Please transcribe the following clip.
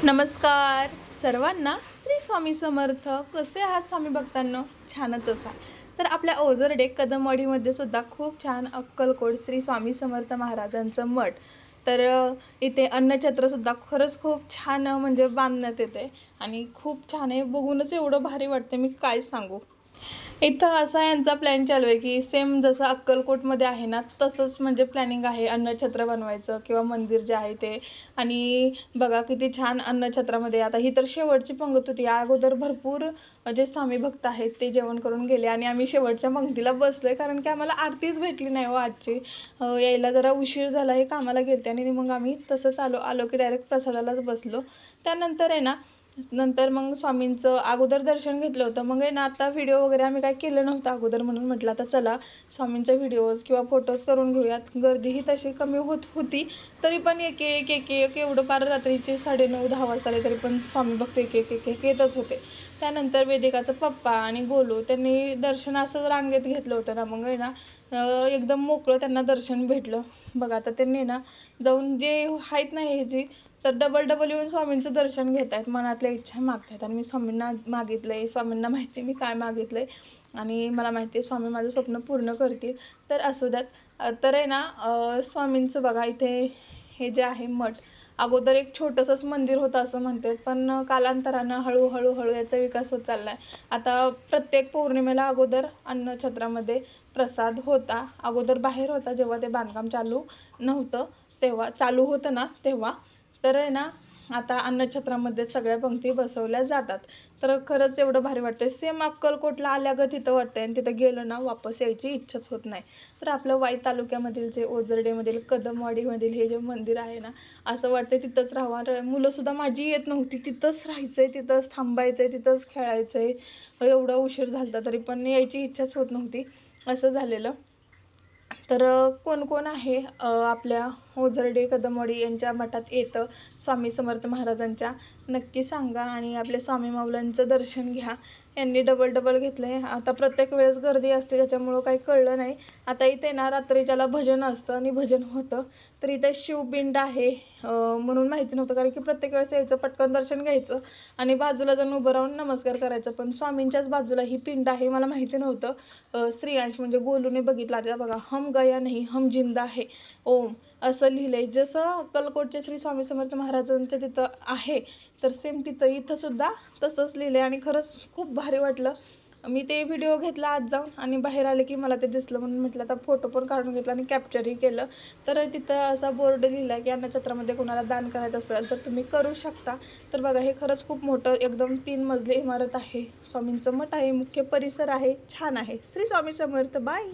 नमस्कार सर्वांना. श्री स्वामी समर्थ. कसे आहात स्वामी भक्तांनो? छानच असा. तर आपल्या ओझरडे कदमवाडीमध्ये सुद्धा खूप छान अक्कलकोट श्री स्वामी समर्थ महाराजांचं मठ. तर इथे अन्नछत्रसुद्धा खरंच खूप छान म्हणजे बांधण्यात येते आणि खूप छान आहे. बघूनच एवढं भारी वाटते, मी काय सांगू. इथं असा यांचा प्लॅन चालू आहे की सेम जसं अक्कलकोटमध्ये आहे ना, तसंच म्हणजे प्लॅनिंग आहे अन्नछत्र बनवायचं किंवा मंदिर जे आहे ते. आणि बघा किती छान अन्नछत्रामध्ये. आता ही तर शेवटची पंगत होती. या अगोदर भरपूर जे स्वामी भक्त आहेत ते जेवण करून गेले आणि आम्ही शेवटच्या पंक्तीला बसलोय, कारण की आम्हाला आरतीच भेटली नाही हो आजची. यायला जरा उशीर झाला, हे कामाला गेलते आणि मग आम्ही तसंच आलो की डायरेक्ट प्रसादालाच बसलो. त्यानंतर आहे ना, नंतर मग स्वामींचं अगोदर दर्शन घेतलं होतं. मग आहे ना, आता व्हिडिओ वगैरे आम्ही काय केलं नव्हतं अगोदर, म्हणून म्हटलं आता चला स्वामींचे व्हिडिओज किंवा फोटोज करून घेऊयात. गर्दीही तशी कमी होती, तरी पण एक एवढं पार रात्रीचे 9:30-10 वाजता आले, तरी पण स्वामी भक्त एक येतच होते. त्यानंतर वेदिकाचा पप्पा आणि गोलू त्यांनी दर्शन असं रांगेत घेतलं होतं ना, मग आहे ना एकदम मोकळं त्यांना दर्शन भेटलं. बघा आता त्यांनी ना जाऊन जे आहेत ना हे जी, तर डबल येऊन स्वामींचं दर्शन घेत आहेत, मनातल्या इच्छा मागत आहेत. आणि मी स्वामींना मागितलं आहे, स्वामींना माहिती आहे मी काय मागितलं आहे आणि मला माहिती आहे स्वामी माझं स्वप्न पूर्ण करतील. तर असू द्यात. तर आहे ना स्वामींचं बघा इथे हे जे आहे मठ, अगोदर एक छोटंसंच मंदिर होतं असं म्हणतात, पण कालांतरानं हळूहळू याचा विकास होत चालला आहे. आता प्रत्येक पौर्णिमेला अगोदर अन्नछत्रामध्ये प्रसाद होता. अगोदर बाहेर होता जेव्हा ते बांधकाम चालू नव्हतं तेव्हा, चालू होतं ना तेव्हा. तर आहे ना आता अन्नछत्रामध्ये सगळ्या पंक्ती बसवल्या जातात. तर खरंच एवढं भारी वाटतं. सेम अक्कलकोटला आल्यागं तिथं वाटतंय आणि तिथं गेलं ना वापस यायची इच्छाच होत नाही. तर आपलं वाई तालुक्यामधील जे ओझरडेमधील कदमवाडीमधील हे जे मंदिर आहे ना, असं वाटतं तिथंच राहावं. मुलंसुद्धा माझी येत नव्हती. तिथंच राहायचं आहे, तिथंच थांबायचं आहे, तिथंच खेळायचं आहे. एवढा उशीर झाला तरी पण यायची इच्छाच होत नव्हती, असं झालेलं. तर कोण कोण आहे आपल्या ओझरडे कदमवाडी यांच्या मठात येतं स्वामी समर्थ महाराजांच्या, नक्की सांगा. आणि आपल्या स्वामी माऊलांचं दर्शन घ्या. यांनी डबल घेतलं आहे. आता प्रत्येक वेळेस गर्दी असते त्याच्यामुळं काही कळलं नाही. आता इथे ना रात्रीच्याला भजन असतं आणि भजन होतं. तर इथे शिवपिंड आहे म्हणून माहिती नव्हतं, कारण की प्रत्येक वेळेस यायचं, पटकन दर्शन घ्यायचं आणि बाजूला जाऊन उभं राहून नमस्कार करायचं. पण स्वामींच्याच बाजूला ही पिंड आहे, मला माहिती नव्हतं. श्रीयांश म्हणजे गोलूने बघितला. आता बघा, हम गया नाही हम जिंदा है ओम असं लिहिलं आहे. जसं अक्कलकोटचे श्री स्वामी समर्थ महाराजांच्या तिथं आहे, तर सेम इथं सुद्धा तसंच लिहिलं आहे. आणि खरंच खूप भारी वाटलं. मी ते व्हिडिओ घेतला आज जाऊन आणि बाहेर आले की मला ते दिसलं, म्हणून म्हटलं आता फोटो पण काढून घेतला आणि कॅप्चरही केलं. तर तिथं असा बोर्ड लिहिला आहे की अन्नछत्रामध्ये कोणाला दान करायचं असेल तर तुम्ही करू शकता. तर बघा, हे खरंच खूप मोठं एकदम 3 मजली इमारत आहे. स्वामींचं मठ आहे, मुख्य परिसर आहे, छान आहे. श्री स्वामी समर्थ. बाय.